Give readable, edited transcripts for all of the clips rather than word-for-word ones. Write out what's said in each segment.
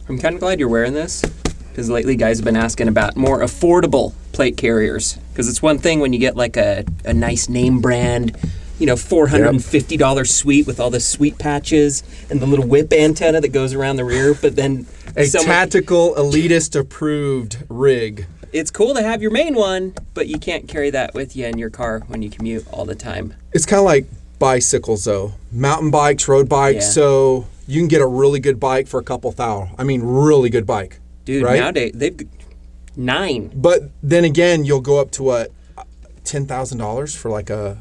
I'm kind of glad you're wearing this, because lately guys have been asking about more affordable plate carriers. Because it's one thing when you get like a nice name brand, you know, $450 suite with all the sweet patches and the little whip antenna that goes around the rear, but then tactical elitist approved rig. It's cool to have your main one, but you can't carry that with you in your car when you commute all the time. It's kind of like bicycles though. Mountain bikes, road bikes, so you can get a really good bike for a couple thousand. I mean, really good bike. Dude, right? Nowadays, they've 9. But then again, you'll go up to what, $10,000 for like a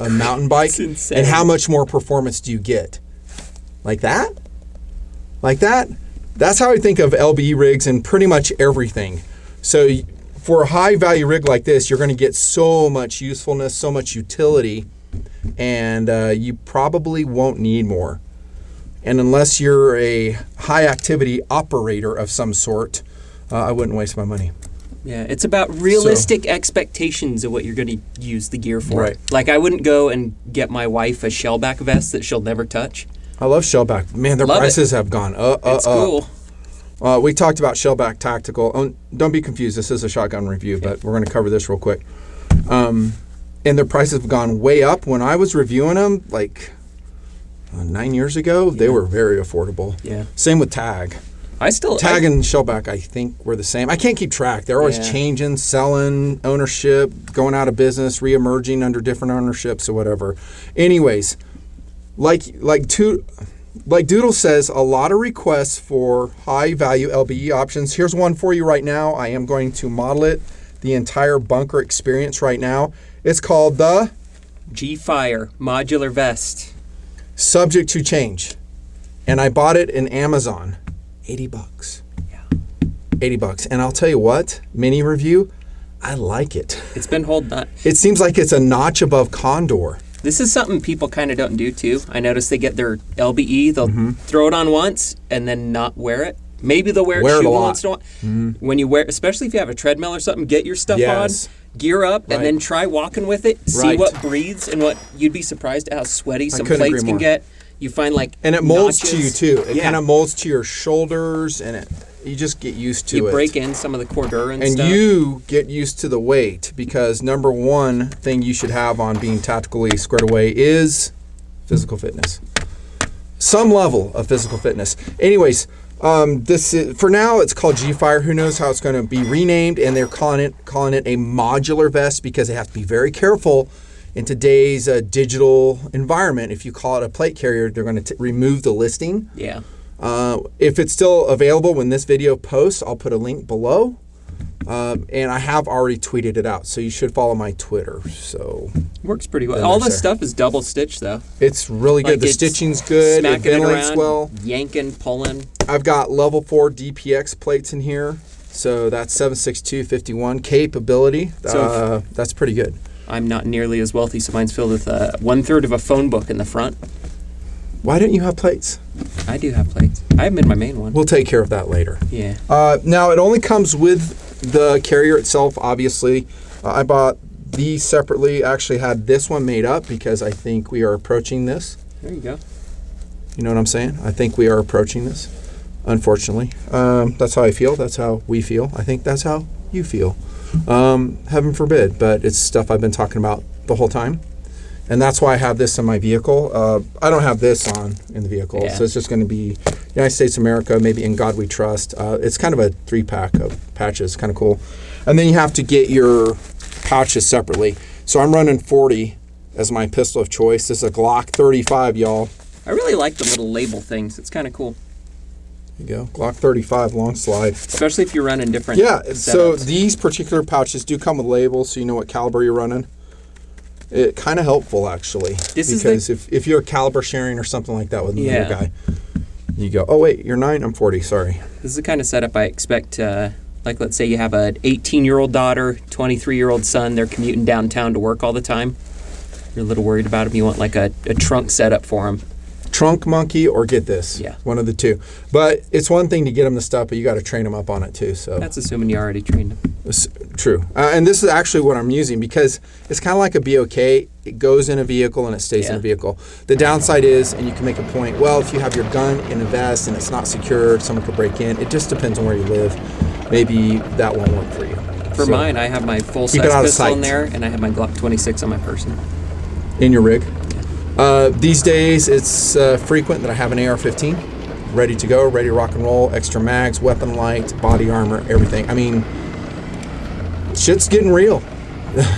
mountain bike? It's insane. And how much more performance do you get? Like that? Like that? That's how I think of LBE rigs and pretty much everything. So for a high value rig like this, you're going to get so much usefulness, so much utility, and you probably won't need more. And unless you're a high activity operator of some sort, I wouldn't waste my money. Yeah, it's about realistic expectations of what you're going to use the gear for. Right. Like, I wouldn't go and get my wife a shellback vest that she'll never touch. I love shellback. Man, their prices have gone up. It's cool. We talked about shellback tactical. Don't be confused. This is a shotgun review, but we're going to cover this real quick. And their prices have gone way up. When I was reviewing them, like 9 years ago, they were very affordable. Yeah. Same with tag. Tag and shellback, I think, were the same. I can't keep track. They're always changing, selling, ownership, going out of business, re-emerging under different ownerships or whatever. Anyways, like Doodle says, a lot of requests for high-value LBE options. Here's one for you right now. I am going to model it, the entire bunker experience right now. It's called the G-Fire modular vest. Subject to change. And I bought it in Amazon. $80. Yeah. $80. And I'll tell you what, mini review, I like it. It's been holding up. It seems like it's a notch above Condor. This is something people kind of don't do too. I notice they get their LBE, they'll throw it on once and then not wear it. Maybe they'll wear it once in a while. When you wear, especially if you have a treadmill or something, get your stuff on, gear up, and then try walking with it. See what breathes and what you'd be surprised at how sweaty some plates can get. You find and it molds to you too. It kind of molds to your shoulders, and you just get used to it. You break in some of the cordura and stuff. And you get used to the weight, because number one thing you should have on being tactically squared away is physical fitness. Some level of physical fitness. Anyways, this is, for now it's called G-Fire. Who knows how it's going to be renamed? And they're calling it a modular vest, because they have to be very careful. In today's digital environment, if you call it a plate carrier, they're going to remove the listing. Yeah. If it's still available when this video posts, I'll put a link below. And I have already tweeted it out, so you should follow my Twitter. So works pretty well. All this stuff is double stitched though. It's really good. The stitching's good. It ventilates well. Yanking, pulling. I've got level 4 DPX plates in here, so that's 76251 capability. So that's pretty good. I'm not nearly as wealthy, so mine's filled with 1/3 of a phone book in the front. Why didn't you have plates? I do have plates. I have them in my main one. We'll take care of that later. Yeah. Now, it only comes with the carrier itself, obviously. I bought these separately. Actually had this one made up because I think we are approaching this. There you go. You know what I'm saying? I think we are approaching this, unfortunately. That's how I feel. That's how we feel. I think that's how you feel. Heaven forbid, but it's stuff I've been talking about the whole time. And that's why I have this in my vehicle. I don't have this on in the vehicle, so it's just going to be United States of America, maybe In God We Trust. It's kind of a 3-pack of patches, kind of cool. And then you have to get your pouches separately. So I'm running 40 as my pistol of choice. This is a Glock 35, y'all. I really like the little label things. It's kind of cool. There you go. Glock 35 long slide. Especially if you're running different setups. So these particular pouches do come with labels, so you know what caliber you're running. It kind of helpful, actually. Because if you're caliber sharing or something like that with another guy, you go, oh, wait, you're 9? I'm 40, sorry. This is the kind of setup I expect, like let's say you have an 18-year-old daughter, 23-year-old son, they're commuting downtown to work all the time. You're a little worried about them. You want like a trunk setup for them. Trunk monkey or get this. Yeah. One of the two. But it's one thing to get them the stuff, but you got to train them up on it too. So that's assuming you already trained them. True. And this is actually what I'm using because it's kind of like a BOK. It goes in a vehicle and it stays in a vehicle. The downside is, and you can make a point, well, if you have your gun in a vest and it's not secured, someone could break in. It just depends on where you live. Maybe that won't work for you. For mine, I have my full-size pistol in there, and I have my Glock 26 on my person. In your rig? These days, it's frequent that I have an AR-15 ready to go, ready to rock and roll, extra mags, weapon light, body armor, everything. I mean, shit's getting real.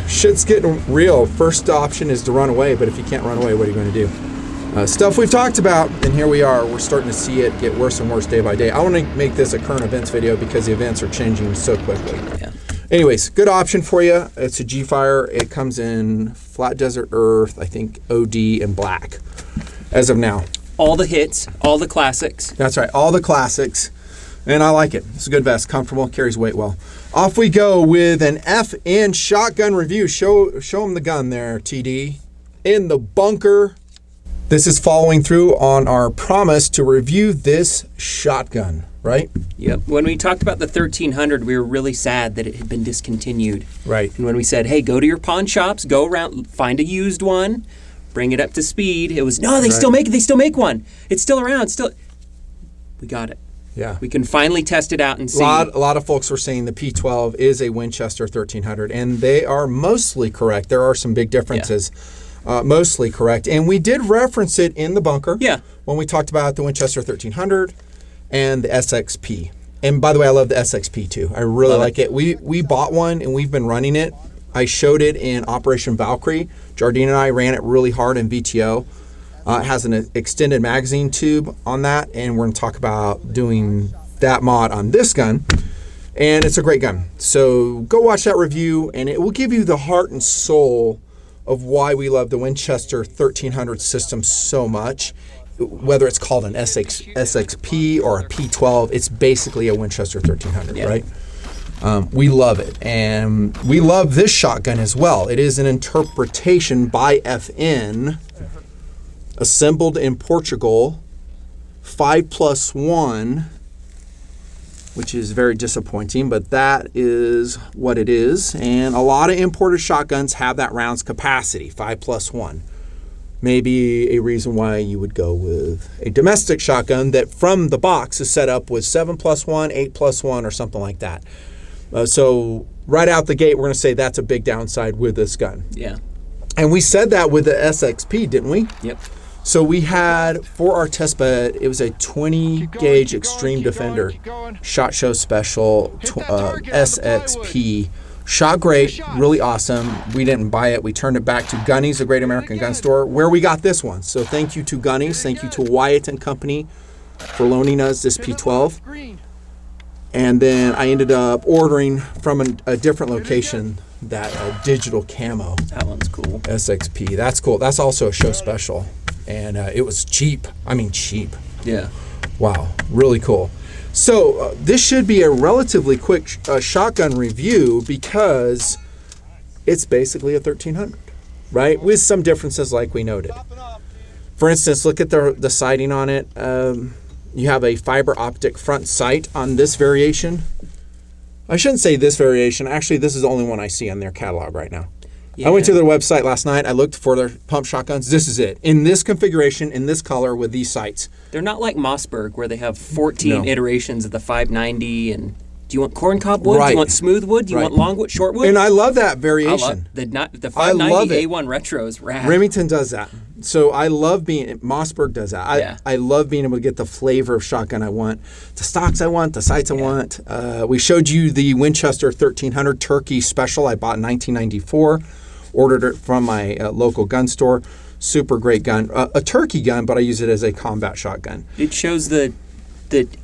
Shit's getting real. First option is to run away, but if you can't run away, what are you going to do? Stuff we've talked about, and here we are. We're starting to see it get worse and worse day by day. I want to make this a current events video because the events are changing so quickly. Yeah. Anyways, good option for you. It's a G-Fire. It comes in flat desert earth, I think OD, and black as of now. All the hits, all the classics. That's right, all the classics. And I like it. It's a good vest, comfortable, carries weight well. Off we go with an FN shotgun review. Show them the gun there, TD. In the bunker. This is following through on our promise to review this shotgun, right? Yep. When we talked about the 1300, we were really sad that it had been discontinued. Right. And when we said, hey, go to your pawn shops, go around, find a used one, bring it up to speed, it was, no, they still make it. They still make one. It's still around. We got it. Yeah. We can finally test it out and see. A lot of folks were saying the P12 is a Winchester 1300, and they are mostly correct. There are some big differences. Yeah. Mostly correct. And we did reference it in the bunker when we talked about the Winchester 1300 and the SXP. And by the way, I love the SXP too. I really like it. We bought one and we've been running it. I showed it in Operation Valkyrie. Jardine and I ran it really hard in VTO. It has an extended magazine tube on that, and we're going to talk about doing that mod on this gun. And it's a great gun. So go watch that review, and it will give you the heart and soul of why we love the Winchester 1300 system so much. Whether it's called an SXP or a P12, it's basically a Winchester 1300, right? We love it. And we love this shotgun as well. It is an interpretation by FN, assembled in Portugal, 5+1, which is very disappointing, but that is what it is. And a lot of imported shotguns have that rounds capacity, 5+1. Maybe a reason why you would go with a domestic shotgun that from the box is set up with 7+1, 8+1, or something like that. So right out the gate, we're going to say that's a big downside with this gun. Yeah. And we said that with the SXP, didn't we? Yep. So we had, for our test bed, it was a 20 gauge Extreme Defender SHOT Show Special SXP. Shot great, really awesome. We didn't buy it. We turned it back to Gunnies, the Great American Gun Store, where we got this one. So thank you to Gunnies. Thank you to Wyatt and Company for loaning us this P12. And then I ended up ordering from a different location that digital camo. That one's cool. SXP. That's cool. That's also a show special. And it was cheap. I mean, cheap. Yeah. Wow. Really cool. So this should be a relatively quick shotgun review because it's basically a 1300, right? With some differences like we noted. For instance, look at the sighting on it. You have a fiber optic front sight on this variation. I shouldn't say this variation. Actually, this is the only one I see on their catalog right now. Yeah. I went to their website last night. I looked for their pump shotguns. This is it. In this configuration, in this color, with these sights. They're not like Mossberg, where they have 14 iterations of the 590. And do you want corncob wood? Do you want smooth wood? Do you want long wood, short wood? And I love that variation. The 590 A1 Retro is rad. Remington does that. So I love Mossberg does that. I love being able to get the flavor of shotgun I want, the stocks I want, the sights I want. We showed you the Winchester 1300 Turkey Special I bought in 1994. Ordered it from my local gun store. Super great gun. A turkey gun, but I use it as a combat shotgun. It shows the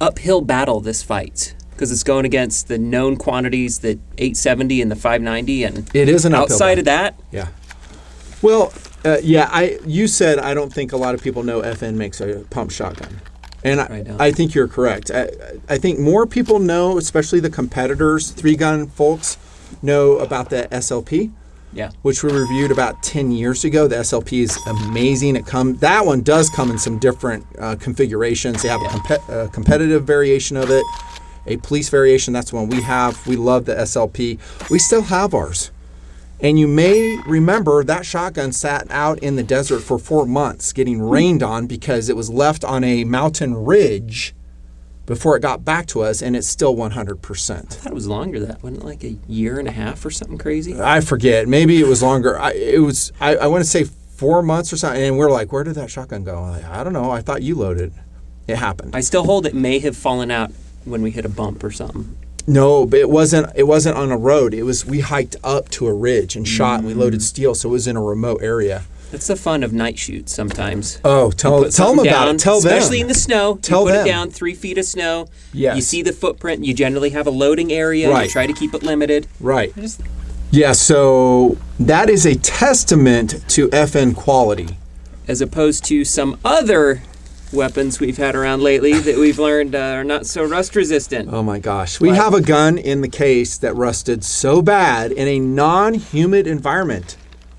uphill battle this fights because it's going against the known quantities, the 870 and the 590. And it is an uphill outside of that. Yeah. Well, you said I don't think a lot of people know FN makes a pump shotgun. And I think you're correct. I think more people know, especially the competitors, 3-gun folks, know about the SLP. Yeah, which we reviewed about 10 years ago. The SLP is amazing. That one does come in some different configurations. They have a competitive variation of it, a police variation. That's one we have. We love the SLP. We still have ours. And you may remember that shotgun sat out in the desert for 4 months getting rained on because it was left on a mountain ridge before it got back to us, and it's still 100%. I thought it was longer than that. Wasn't it like a year and a half or something crazy? I forget. Maybe it was longer. I want to say 4 months or something. And we're like, where did that shotgun go? I'm like, I don't know. I thought you loaded. It happened. I still hold it may have fallen out when we hit a bump or something. No, but it wasn't on a road. It was, we hiked up to a ridge and shot and we loaded steel, so it was in a remote area. That's the fun of night shoots sometimes. Oh, tell them about it. Tell them. Especially in the snow. Tell them. You put it down 3 feet of snow. Yes. You see the footprint. You generally have a loading area. Right. You try to keep it limited. Right. Yeah, so that is a testament to FN quality. As opposed to some other weapons we've had around lately that we've learned are not so rust resistant. Oh my gosh. We have a gun in the case that rusted so bad in a non-humid environment.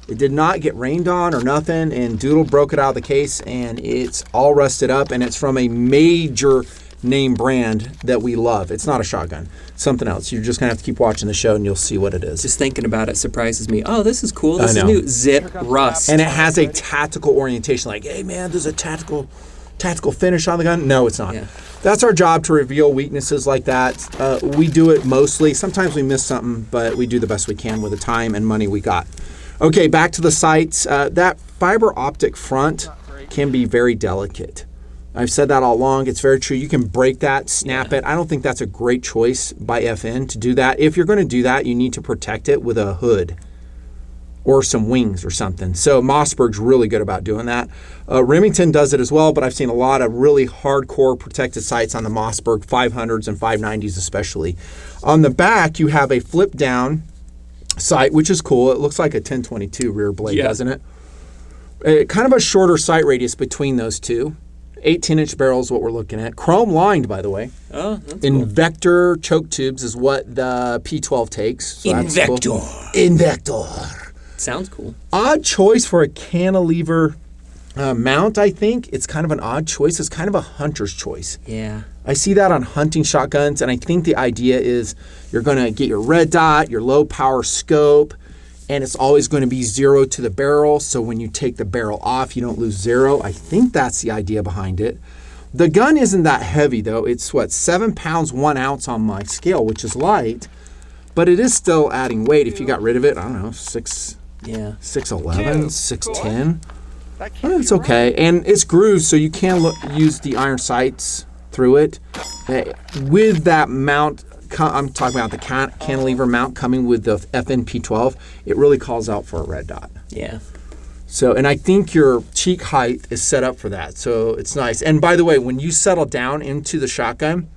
It did not get rained on or nothing, and Doodle broke it out of the case, and it's all rusted up, and it's from a major name brand that we love. It's not a shotgun. Something else. You're just going to have to keep watching the show, and you'll see what it is. Just thinking about it surprises me. Oh, this is cool. This is new. Zip Rust. And it has a tactical orientation. Like, hey, man, there's a tactical finish on the gun. No, it's not. Yeah. That's our job, to reveal weaknesses like that. We do it mostly. Sometimes we miss something, but we do the best we can with the time and money we got. Okay, back to the sights. That fiber optic front can be very delicate. I've said that all along. It's very true. You can break that, snap it. I don't think that's a great choice by FN to do that. If you're going to do that, you need to protect it with a hood or some wings or something. So Mossberg's really good about doing that. Remington does it as well, but I've seen a lot of really hardcore protected sights on the Mossberg 500s and 590s especially. On the back, you have a flip down sight, which is cool. It looks like a 1022 rear blade, doesn't it? Kind of a shorter sight radius between those two. 18-inch barrel is what we're looking at. Chrome lined, by the way. Oh, that's Invector choke tubes is what the P12 takes. So Invector. Cool. Invector. Sounds cool. Odd choice for a cantilever mount, I think. It's kind of an odd choice. It's kind of a hunter's choice. Yeah. I see that on hunting shotguns, and I think the idea is you're going to get your red dot, your low power scope, and it's always going to be 0 to the barrel, so when you take the barrel off, you don't lose 0. I think that's the idea behind it. The gun isn't that heavy, though. It's, 7 pounds, 1 ounce on my scale, which is light, but it is still adding weight. If you got rid of it, I don't know, 6'11", 6'10". It's okay, and it's grooved, so you can use the iron sights through it. With that mount, I'm talking about the cantilever mount coming with the FN P12, it really calls out for a red dot. Yeah. So, and I think your cheek height is set up for that, so it's nice. And by the way, when you settle down into the shotgun,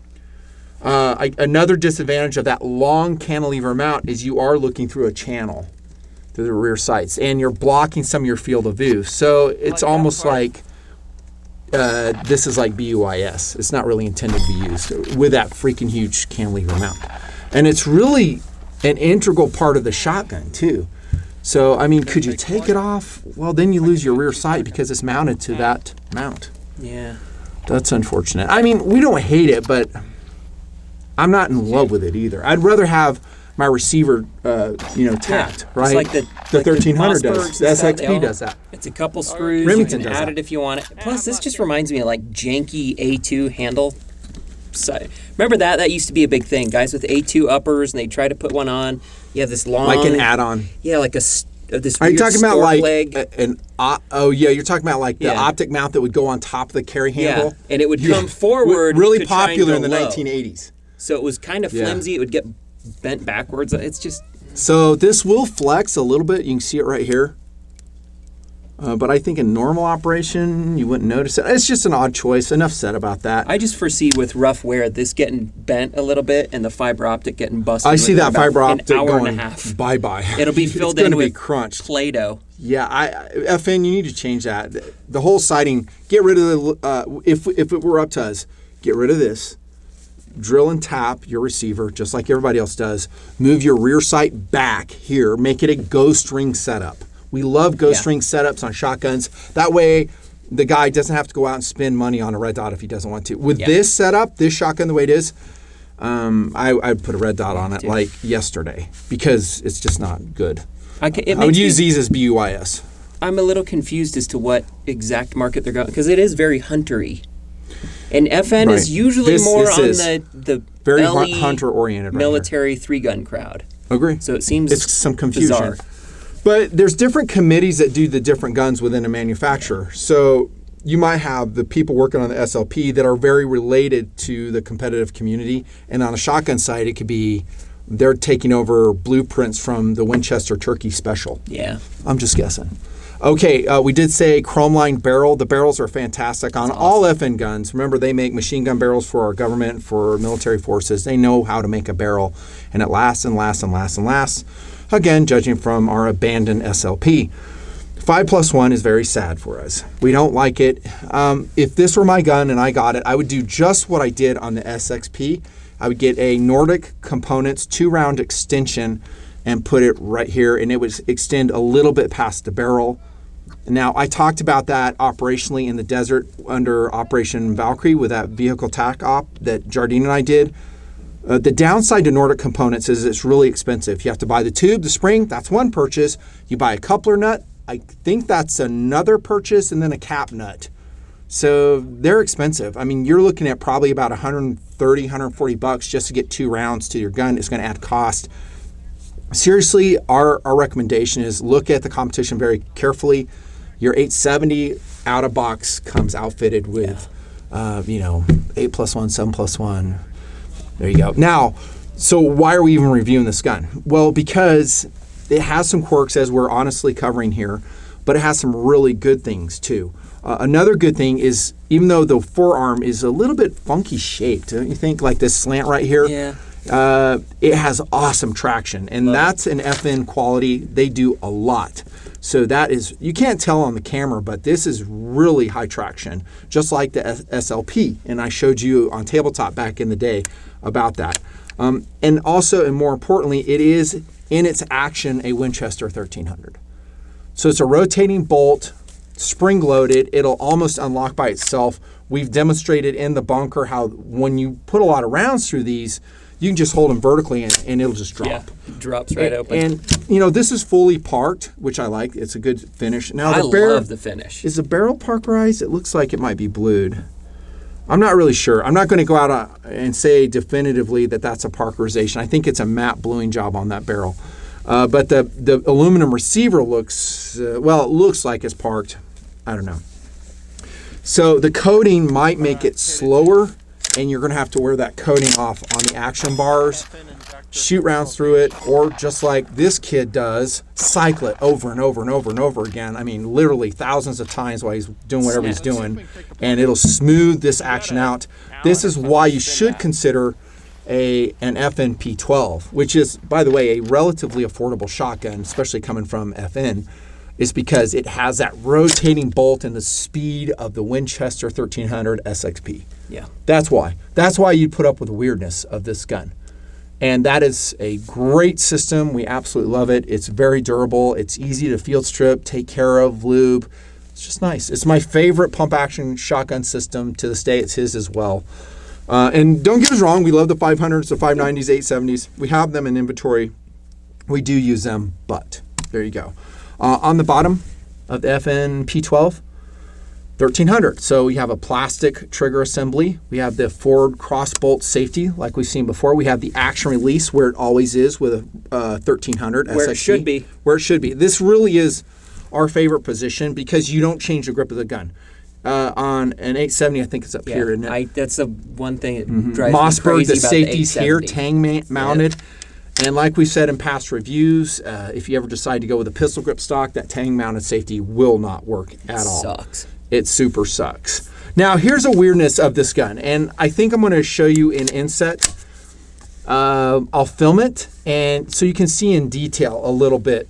another disadvantage of that long cantilever mount is you are looking through a channel through the rear sights, and you're blocking some of your field of view. So it's almost like this is like BUIS. It's not really intended to be used with that freaking huge cantilever mount. And it's really an integral part of the shotgun too. So, I mean, could you take it off? Well, then you lose your rear sight because it's mounted to that mount. Yeah. That's unfortunate. I mean, we don't hate it, but I'm not in love with it either. I'd rather have my receiver, tapped, right? It's like the 1300 does. The SXP does that. It's a couple screws. Remington you can does add that. it if you want it. Plus, this just reminds me of like janky A2 handle. Remember that? That used to be a big thing. Guys with A2 uppers, and they try to put one on. You have this long, like an add-on. Yeah, like this. Are you talking about like leg. you're talking about like the optic mount that would go on top of the carry handle? Yeah, and it would come forward. Really popular in the 1980s. So it was kind of flimsy. It would get bent backwards. It's just... So this will flex a little bit. You can see it right here. But I think in normal operation, you wouldn't notice it. It's just an odd choice. Enough said about that. I just foresee with rough wear this getting bent a little bit and the fiber optic getting busted. I see that fiber optic an hour going and a half. Bye-bye. It'll be filled in with Play-Doh. Yeah, FN, you need to change that. The whole siding, get rid of the, if it were up to us, get rid of this. Drill and tap your receiver, just like everybody else does. Move your rear sight back here. Make it a ghost ring setup. We love ghost ring setups on shotguns. That way, the guy doesn't have to go out and spend money on a red dot if he doesn't want to. With this setup, this shotgun the way it is, I put a red dot on it like yesterday because it's just not good. I would use these as BUIS. I'm a little confused as to what exact market they're going, because it is very huntery. And FN is usually more on the very belly, hunter-oriented military 3-gun crowd. Agree. So it seems it's some confusion. Bizarre. But there's different committees that do the different guns within a manufacturer. So you might have the people working on the SLP that are very related to the competitive community. And on a shotgun side, it could be they're taking over blueprints from the Winchester Turkey Special. Yeah. I'm just guessing. Okay, we did say chrome lined barrel. The barrels are fantastic on all FN guns. Remember, they make machine gun barrels for our government, for military forces. They know how to make a barrel, and it lasts and lasts and lasts and lasts. Again, judging from our abandoned SLP. 5+1 is very sad for us. We don't like it. If this were my gun and I got it, I would do just what I did on the SXP. I would get a Nordic Components 2-round extension and put it right here, and it would extend a little bit past the barrel. Now, I talked about that operationally in the desert under Operation Valkyrie with that vehicle tac op that Jardine and I did. The downside to Nordic Components is it's really expensive. You have to buy the tube, the spring, that's one purchase. You buy a coupler nut, I think that's another purchase, and then a cap nut. So they're expensive. I mean, you're looking at probably about $130, $140 just to get 2 rounds to your gun. It's going to add cost. Seriously, our recommendation is look at the competition very carefully. Your 870 out of box comes outfitted with, 8+1, 7+1. There you go. Now, so why are we even reviewing this gun? Well, because it has some quirks, as we're honestly covering here, but it has some really good things too. Another good thing is, even though the forearm is a little bit funky shaped, don't you think, like this slant right here? Yeah. It has awesome traction, and that's an FN quality. They do a lot. So that is, you can't tell on the camera, but this is really high traction, just like the SLP. And I showed you on tabletop back in the day about that. And also, and more importantly, it is in its action a Winchester 1300. So it's a rotating bolt, spring loaded. It'll almost unlock by itself. We've demonstrated in the bunker how when you put a lot of rounds through these, you can just hold them vertically and it'll just drop. Yeah, it drops right open. And this is fully parked, which I like. It's a good finish. Now I love the finish. Is the barrel parkerized? It looks like it might be blued. I'm not really sure. I'm not going to go out and say definitively that that's a parkerization. I think it's a matte bluing job on that barrel. But the aluminum receiver looks, it looks like it's parked. I don't know. So the coating might make it slower, and you're going to have to wear that coating off on the action bars, shoot rounds through it, or just like this kid does, cycle it over and over and over and over again. I mean, literally thousands of times while he's doing whatever he's doing, and it'll smooth this action out. This is why you should consider an FN P12, which is, by the way, a relatively affordable shotgun, especially coming from FN, is because it has that rotating bolt and the speed of the Winchester 1300 SXP. Yeah. That's why. That's why you put up with the weirdness of this gun. And that is a great system. We absolutely love it. It's very durable. It's easy to field strip, take care of, lube. It's just nice. It's my favorite pump action shotgun system to this day. It's his as well. And don't get us wrong, we love the 500s, the 590s, 870s. We have them in inventory. We do use them, but there you go. On the bottom of the FN P12, 1300. So we have a plastic trigger assembly. We have the forward cross bolt safety like we've seen before. We have the action release where it always is with a 1300 SXP. Where it should be. Where it should be. This really is our favorite position because you don't change the grip of the gun. On an 870, I think it's up here, isn't it? That's the one thing that drives Mossberg, me crazy the about safety's the here, tang mounted. Yeah. And like we said in past reviews, if you ever decide to go with a pistol grip stock, that tang mounted safety will not work at all. Sucks. It super sucks. Now, here's a weirdness of this gun, and I think I'm going to show you in inset. I'll film it, and so you can see in detail a little bit.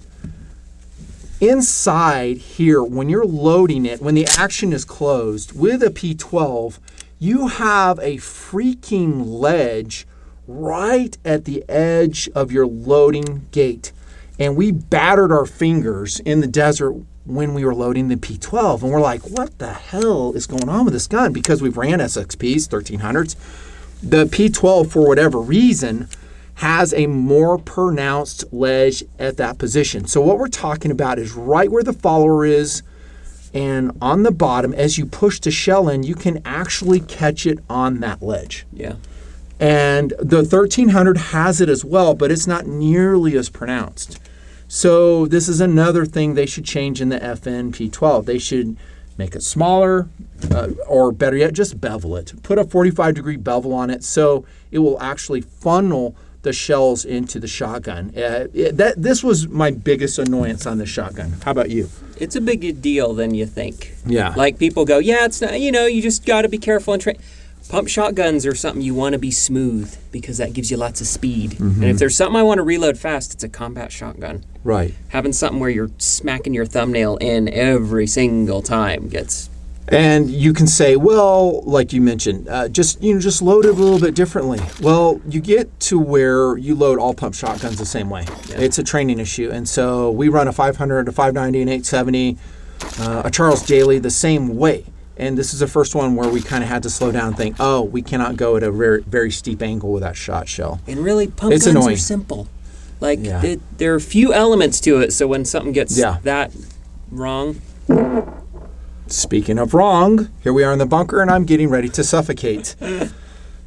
Inside here, when you're loading it, when the action is closed, with a P12, you have a freaking ledge right at the edge of your loading gate. And we battered our fingers in the desert when we were loading the P12. And we're like, what the hell is going on with this gun? Because we've ran SXPs, 1300s. The P12, for whatever reason, has a more pronounced ledge at that position. So what we're talking about is right where the follower is, and on the bottom, as you push the shell in, you can actually catch it on that ledge. Yeah. And the 1300 has it as well, but it's not nearly as pronounced. So this is another thing they should change in the FN P12. They should make it smaller, or better yet, just bevel it. Put a 45-degree bevel on it so it will actually funnel the shells into the shotgun. This was my biggest annoyance on the shotgun. How about you? It's a bigger deal than you think. Yeah. Like people go, yeah, it's not, you just got to be careful and train. Pump shotguns are something you want to be smooth because that gives you lots of speed. Mm-hmm. And if there's something I want to reload fast, it's a combat shotgun. Right. Having something where you're smacking your thumbnail in every single time gets... And you can say, well, like you mentioned, just load it a little bit differently. Well, you get to where you load all pump shotguns the same way. Yeah. It's a training issue. And so we run a 500, a 590, an 870, a Charles Daly the same way. And this is the first one where we kind of had to slow down and think, oh, we cannot go at a very, very steep angle with that shot shell. And really, pump guns are simple. Like, there are few elements to it, so when something gets that wrong... Speaking of wrong, here we are in the bunker, and I'm getting ready to suffocate.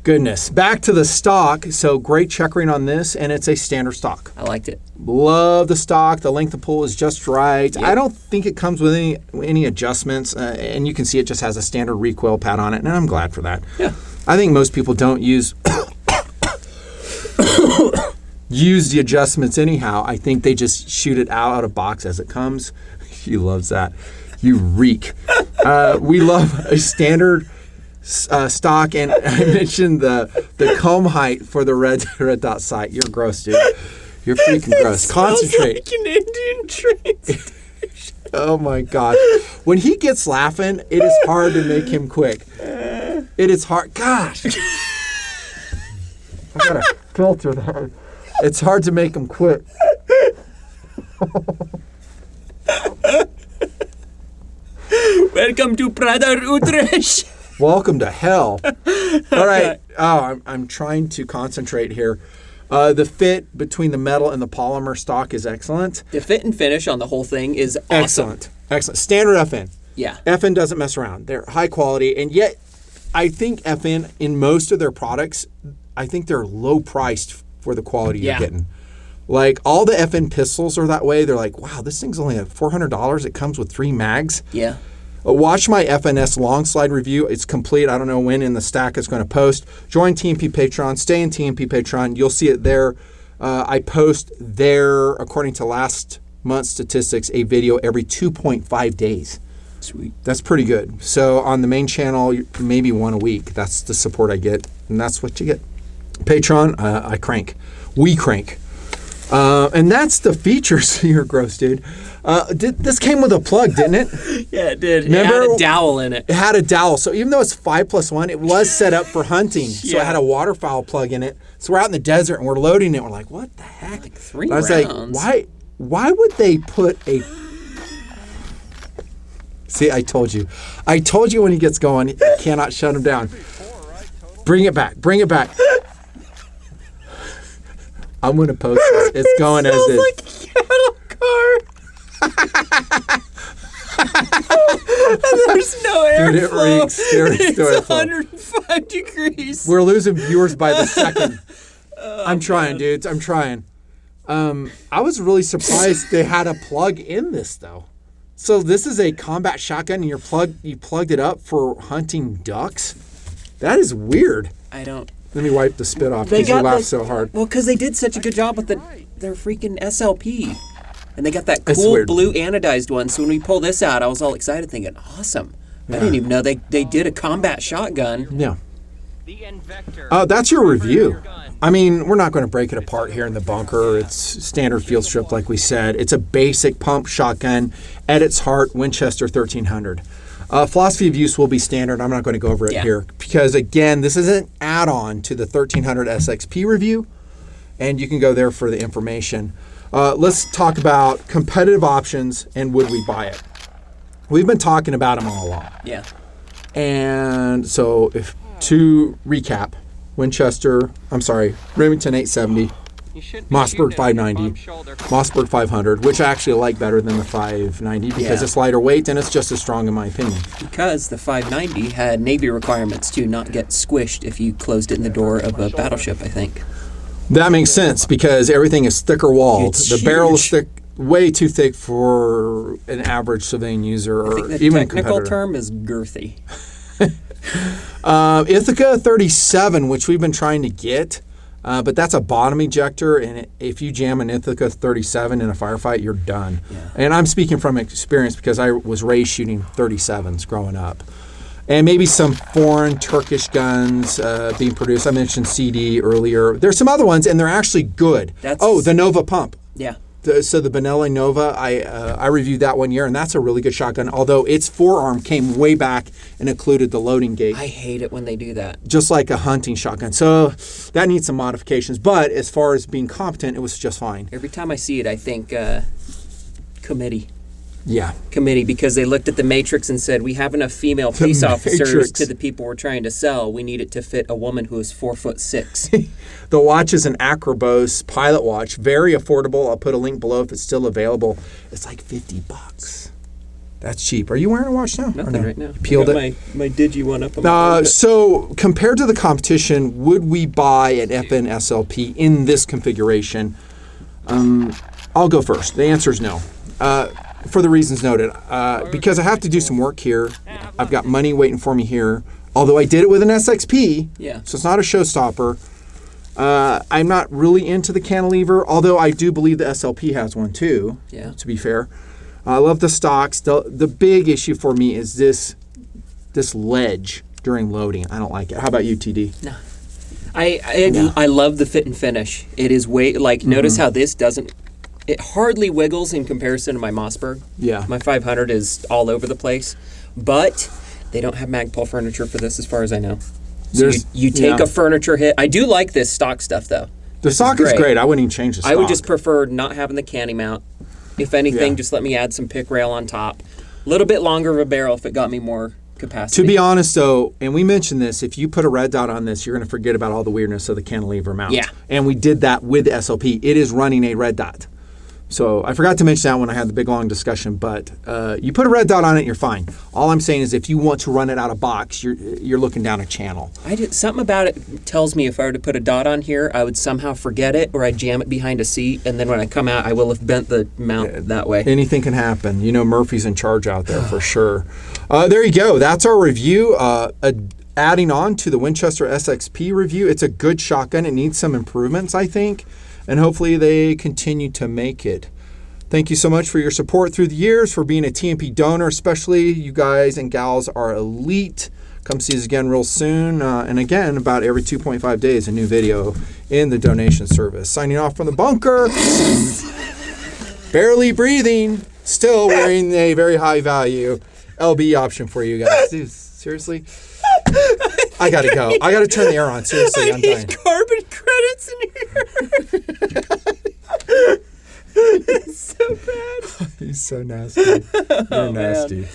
Goodness. Back to the stock. So great checkering on this, and it's a standard stock. I liked it. Love the stock. The length of pull is just right. Yep. I don't think it comes with any adjustments, and you can see it just has a standard recoil pad on it, and I'm glad for that. Yeah. I think most people don't use the adjustments anyhow. I think they just shoot it out of box as it comes. He loves that. You reek. We love a standard stock, and I mentioned the comb height for the red dot sight. You're gross, dude. You're freaking gross. Concentrate. Like an Indian train station. Oh my God. When he gets laughing, it is hard to make him quick. It is hard. Gosh. I gotta filter that. It's hard to make him quit. Welcome to Prater Utrecht. Welcome to hell. All right. Oh, I'm trying to concentrate here. The fit between the metal and the polymer stock is excellent. The fit and finish on the whole thing is awesome. Excellent. Standard FN. Yeah. FN doesn't mess around. They're high quality, and yet I think FN, in most of their products, I think they're low priced for the quality you're getting. Like, all the FN pistols are that way. They're like, wow, this thing's only $400. It comes with 3 mags. Yeah. Watch my FNS long slide review. It's complete. I don't know when in the stack it's going to post. Join TMP Patreon. Stay in TMP Patreon. You'll see it there. I post there, according to last month's statistics, a video every 2.5 days. Sweet. That's pretty good. So on the main channel, maybe one a week. That's the support I get, and that's what you get. Patreon, I crank. We crank. And that's the features. You're gross, dude. This came with a plug, didn't it? Yeah, it did. Remember? It had a dowel in it. It had a dowel. So even though it's 5+1, it was set up for hunting. So it had a waterfowl plug in it. So we're out in the desert and we're loading it. We're like, what the heck? Like 3 rounds. I was like, why would they put a... See, I told you. I told you when he gets going, you cannot shut him down. Bring it back. Bring it back. I'm going to post this. It's going as is. Like a cattle car. And there's no airflow. Dude, it reeks. It's 105 degrees. We're losing viewers by the second. I'm trying, dudes. I'm trying. I was really surprised they had a plug in this, though. So this is a combat shotgun, and you plugged it up for hunting ducks? That is weird. I don't... Let me wipe the spit off because you laughed so hard. Well, because they did such a good job with their freaking SLP. And they got that cool blue anodized one. So when we pull this out, I was all excited thinking, awesome. I didn't even know they did a combat shotgun. Yeah. That's your review. I mean, we're not going to break it apart here in the bunker. It's standard field strip, like we said. It's a basic pump shotgun. At its heart, Winchester 1300. Philosophy of use will be standard. I'm not going to go over it here because, again, this is an add-on to the 1300 SXP review, and you can go there for the information. Let's talk about competitive options and would we buy it. We've been talking about them all along. Yeah. And so, to recap, Winchester, Remington 870, Mossberg 590, Mossberg 500, which I actually like better than the 590 because it's lighter weight and it's just as strong in my opinion. Because the 590 had Navy requirements to not get squished if you closed it in the door of a battleship, I think. That makes sense because everything is thicker walled. The barrel is thick, way too thick for an average civilian user or the even technical competitor. term is girthy. Ithaca 37, which we've been trying to get. But that's a bottom ejector, and if you jam an Ithaca 37 in a firefight, you're done. Yeah. And I'm speaking from experience because I was raised shooting 37s growing up. And maybe some foreign Turkish guns being produced. I mentioned CD earlier. There's some other ones, and they're actually good. The Nova pump. Yeah. So the Benelli Nova, I reviewed that one year, and that's a really good shotgun, although its forearm came way back and included the loading gate. I hate it when they do that. Just like a hunting shotgun. So that needs some modifications. But as far as being competent, it was just fine. Every time I see it, I think committee. Yeah. Committee, because they looked at the Matrix and said, we have enough female police officers to the people we're trying to sell. We need it to fit a woman who is 4'6". The watch is an Acrobos pilot watch. Very affordable. I'll put a link below if it's still available. It's like $50. That's cheap. Are you wearing a watch now? Nothing right now. You peeled it? My Digi one up. So compared to the competition, would we buy an FN SLP in this configuration? I'll go first. The answer is no. For the reasons noted, because I have to do some work here. I've got money waiting for me here. Although I did it with an SXP, so it's not a showstopper. I'm not really into the cantilever, although I do believe the SLP has one too, to be fair. I love the stocks. The big issue for me is this ledge during loading. I don't like it. How about you, TD? No. I love the fit and finish. It is notice how this doesn't... It hardly wiggles in comparison to my Mossberg. Yeah. My 500 is all over the place. But they don't have Magpul furniture for this as far as I know. So you take a furniture hit. I do like this stock stuff, though. The stock is great. I wouldn't even change the stock. I would just prefer not having the canty mount. If anything, just let me add some pick rail on top. A little bit longer of a barrel if it got me more capacity. To be honest, though, and we mentioned this, if you put a red dot on this, you're going to forget about all the weirdness of the cantilever mount. Yeah. And we did that with the SLP. It is running a red dot. So I forgot to mention that when I had the big, long discussion, but you put a red dot on it, you're fine. All I'm saying is if you want to run it out of box, you're looking down a channel. Something about it tells me if I were to put a dot on here, I would somehow forget it, or I'd jam it behind a seat, and then when I come out, I will have bent the mount that way. Anything can happen. You know Murphy's in charge out there for sure. There you go. That's our review. Adding on to the Winchester SXP review, it's a good shotgun. It needs some improvements, I think. And hopefully they continue to make it. Thank you so much for your support through the years, for being a TMP donor, especially. You guys and gals are elite. Come see us again real soon. And again, about every 2.5 days, a new video in the donation service. Signing off from the bunker. Barely breathing. Still wearing a very high value LB option for you guys. Dude, seriously? I gotta go. I gotta turn the air on. Seriously, I'm dying. Carbon credits in here. It's so bad. He's so nasty. You're nasty.